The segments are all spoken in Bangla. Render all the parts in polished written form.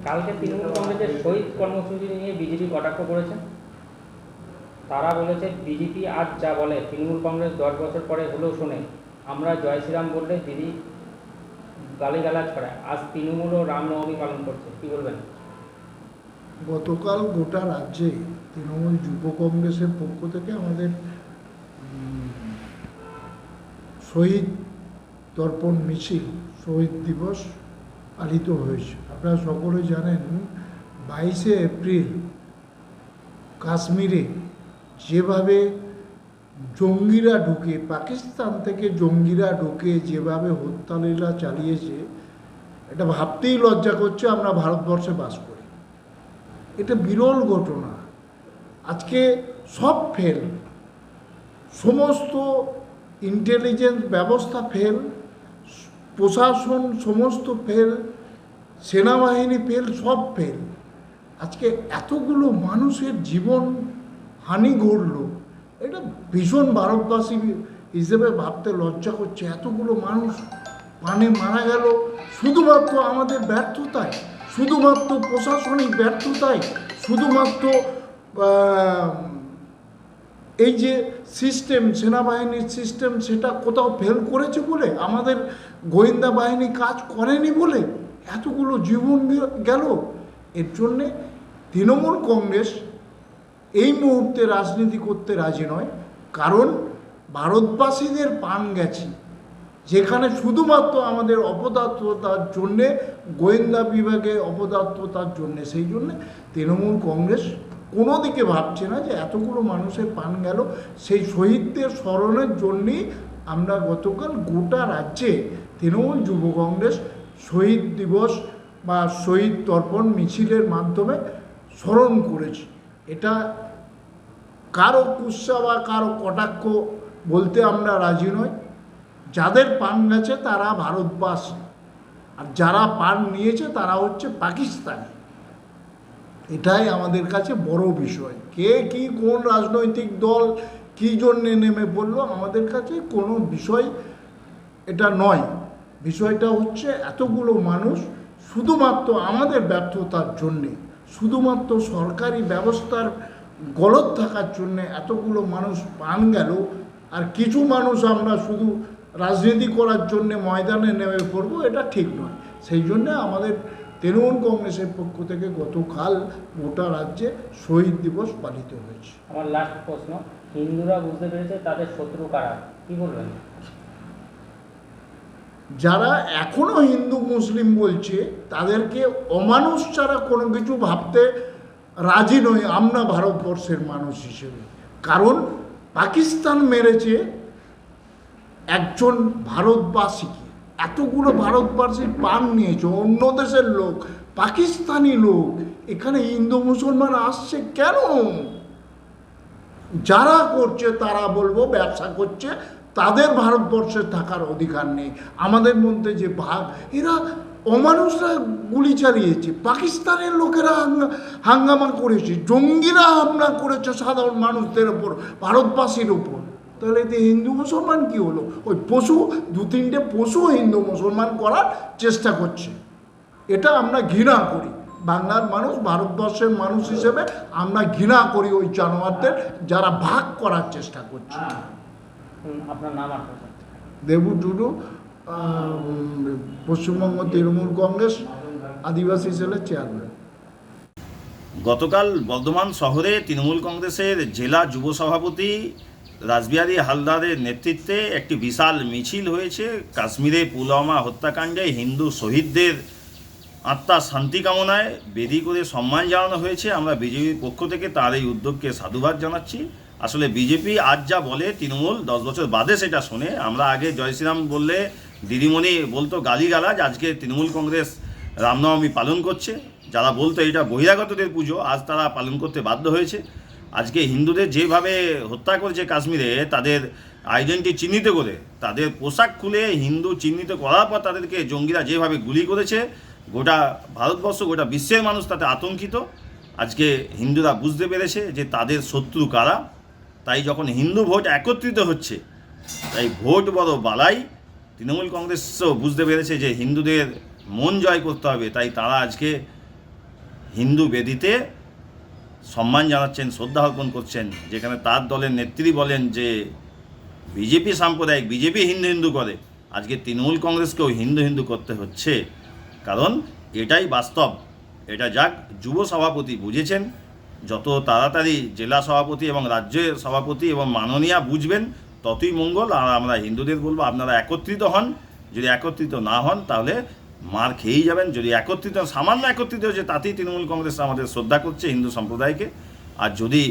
কালকে তৃণমূল কংগ্রেসের শহীদ কর্মসূচি নিয়ে বিজেপি কটাক্ষ করেছে। তারা বলেছে বিজেপি আজ যা বলে তৃণমূল কংগ্রেস 10 বছর পরে হলেও শোনে। আমরা জয় শ্রীরাম বললে দিদি গালিগালাজ ছড়ায়। আজ তৃণমূলও রামনবমী পালন করছে, কি বলবেন? গতকাল গোটা রাজ্যে তৃণমূল যুব কংগ্রেসের পক্ষ থেকে আমাদের শহীদ তর্পণ মিছিল, শহীদ দিবস পালিত হয়েছে। আপনারা সকলে জানেন 22শে এপ্রিল কাশ্মীরে যেভাবে জঙ্গিরা ঢুকে, পাকিস্তান থেকে জঙ্গিরা ঢুকে যেভাবে হত্যালীলা চালিয়েছে, এটা ভাবতেই লজ্জা করছে আমরা ভারতবর্ষে বাস করি। এটা বিরল ঘটনা। আজকে সব ফেল, সমস্ত ইন্টেলিজেন্স ব্যবস্থা ফেল, প্রশাসন সমস্ত ফেল, সেনাবাহিনী ফেল, সব ফেল। আজকে এতগুলো মানুষের জীবন হানি ঘটল, এটা ভীষণ ভারতবাসী হিসেবে ভাবতে লজ্জা করছে। এতগুলো মানুষ প্রাণে মারা গেল শুধুমাত্র আমাদের ব্যর্থতায়, শুধুমাত্র প্রশাসনিক ব্যর্থতায়, শুধুমাত্র এই যে সিস্টেম, সেনাবাহিনীর সিস্টেম, সেটা কোথাও ফেল করেছে বলে, আমাদের গোয়েন্দা বাহিনী কাজ করেনি বলে এতগুলো জীবন গেল। এর জন্যে তৃণমূল কংগ্রেস এই মুহূর্তে রাজনীতি করতে রাজি নয়। কারণ ভারতবাসীদের প্রাণ গেছে, যেখানে শুধুমাত্র আমাদের অপদার্থতার জন্যে, গোয়েন্দা বিভাগে অপদার্থতার জন্যে, সেই জন্যে তৃণমূল কংগ্রেস কোনো দিকে ভাবছে না যে এতগুলো মানুষের প্রাণ গেল। সেই শহীদদের স্মরণের জন্যেই আমরা গতকাল গোটা রাজ্যে তৃণমূল যুব কংগ্রেস শহীদ দিবস বা শহীদ তর্পণ মিছিলের মাধ্যমে স্মরণ করেছি। এটা কারো কুৎসা বা কারো কটাক্ষ বলতে আমরা রাজি নই। যাদের প্রাণ গেছে তারা ভারতবাসী, আর যারা প্রাণ নিয়েছে তারা হচ্ছে পাকিস্তানি। এটাই আমাদের কাছে বড় বিষয়। কে কি কোন রাজনৈতিক দল কী জন্যে নেমে পড়লো আমাদের কাছে কোনো বিষয় এটা নয়। বিষয়টা হচ্ছে এতগুলো মানুষ শুধুমাত্র আমাদের ব্যর্থতার জন্যে, শুধুমাত্র সরকারি ব্যবস্থার গলদ থাকার জন্যে এতগুলো মানুষ প্রাণ গেল। আর কিছু মানুষ আমরা শুধু রাজনীতি করার জন্যে ময়দানে নেমে পড়ব, এটা ঠিক নয়। সেই জন্যে আমাদের তৃণমূল কংগ্রেসের পক্ষ থেকে গতকাল গোটা রাজ্যে শহীদ দিবস পালিত হয়েছে। আমার লাস্ট প্রশ্ন, হিন্দুরা বুঝতে পেরেছে তাদের শত্রু কারা, কি বলবেন? যারা এখনও হিন্দু মুসলিম বলছে তাদেরকে অমানুষ ছাড়া কোনো কিছু ভাবতে রাজি নই আমরা ভারতবর্ষের মানুষ হিসেবে। কারণ পাকিস্তান মেরেছে একজন ভারতবাসীকে, এতগুলো ভারতবাসীর প্রাণ নিয়েছে অন্য দেশের লোক, পাকিস্তানি লোক। এখানে হিন্দু মুসলমান আসছে কেন? যারা করছে তারা বলবো ব্যবসা করছে, তাদের ভারতবর্ষে থাকার অধিকার নেই। আমাদের মধ্যে যে ভাগ, এরা অমানুষরা গুলি চালিয়েছে, পাকিস্তানের লোকেরা হাঙ্গামা করেছে, জঙ্গিরা হামলা করেছে সাধারণ মানুষদের ওপর, ভারতবাসীর ওপর। তাহলে এতে হিন্দু মুসলমান কি হলো? ওই পশু, 2-3টে পশু হিন্দু মুসলমান করার চেষ্টা করছে। এটা আমরা ঘৃণা করি। বাংলার মানুষ, ভারতবর্ষের মানুষ হিসেবে আমরা ঘৃণা করি ওই জানোয়ারদের যারা ভাগ করার চেষ্টা করছে। আপনার নাম? দেবু টুডু, পশ্চিমবঙ্গ তৃণমূল কংগ্রেস আদিবাসী সেলের চেয়ারম্যান। গতকাল বর্ধমান শহরে তৃণমূল কংগ্রেসের জেলা যুব সভাপতি রাসবিহারী হালদারের নেতৃত্বে একটি বিশাল মিছিল হয়েছে। কাশ্মীরে পুলওয়ামা হত্যাকাণ্ডে হিন্দু শহীদদের আত্মার শান্তি কামনায় বেদি করে সম্মান জানানো হয়েছে। আমরা বিজেপির পক্ষ থেকে তার এই উদ্যোগকে সাধুবাদ জানাচ্ছি। আসলে বিজেপি আজ যা বলে তৃণমূল 10 বছর বাদে সেটা শোনে। আমরা আগে জয় শ্রীরাম বললে দিদিমণি বলতো গালিগালাজ, আজকে তৃণমূল কংগ্রেস রামনবমী পালন করছে। যারা বলতো এটা বহিরাগতদের পুজো, আজ তারা পালন করতে বাধ্য হয়েছে। আজকে হিন্দুদের যেভাবে হত্যা করেছে কাশ্মীরে, তাদের আইডেন্টি চিহ্নিত করে, তাদের পোশাক খুলে হিন্দু চিহ্নিত করার পর তাদেরকে জঙ্গিরা যেভাবে গুলি করেছে, গোটা ভারতবর্ষ, গোটা বিশ্বের মানুষ তাতে আতঙ্কিত। আজকে হিন্দুরা বুঝতে পেরেছে যে তাদের শত্রু কারা। তাই যখন হিন্দু ভোট একত্রিত হচ্ছে, তাই ভোট বড় বালাই। তৃণমূল কংগ্রেসও বুঝতে পেরেছে যে হিন্দুদের মন জয় করতে হবে, তাই তারা আজকে হিন্দু বেদিতে সম্মান জানাচ্ছেন, শ্রদ্ধা অর্পণ করছেন, যেখানে তার দলের নেত্রী বলেন যে বিজেপি সাম্প্রদায়িক, বিজেপি হিন্দু হিন্দু করে, আজকে তৃণমূল কংগ্রেসকেও হিন্দু হিন্দু করতে হচ্ছে। কারণ এটাই বাস্তব। এটা যাক যুব সভাপতি বুঝেছেন, যত তাড়াতাড়ি জেলা সভাপতি এবং রাজ্যের সভাপতি এবং মাননীয়া বুঝবেন ততই মঙ্গল। আর আমরা হিন্দুদের বলবো আপনারা একত্রিত হন, যদি একত্রিত না হন তাহলে মার খেয়েই যাবেন। যদি একত্রিত, সামান্য একত্রিত হচ্ছে তাতেই তৃণমূল কংগ্রেস আমাদের শ্রদ্ধা করছে হিন্দু সম্প্রদায়কে। আর যদি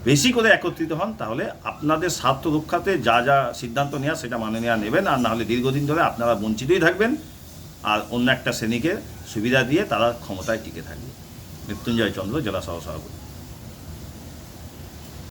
বেশি করে একত্রিত হন তাহলে আপনাদের স্বার্থ রক্ষাতে যা যা সিদ্ধান্ত নেওয়া সেটা মাননীয়া নেবেন। আর নাহলে দীর্ঘদিন ধরে আপনারা বঞ্চিতই থাকবেন, আর অন্য একটা শ্রেণীকে সুবিধা দিয়ে তারা ক্ষমতায় টিকে থাকবে। মৃত্যুঞ্জয় চন্দ্র, জেলা সহ সভাপতি।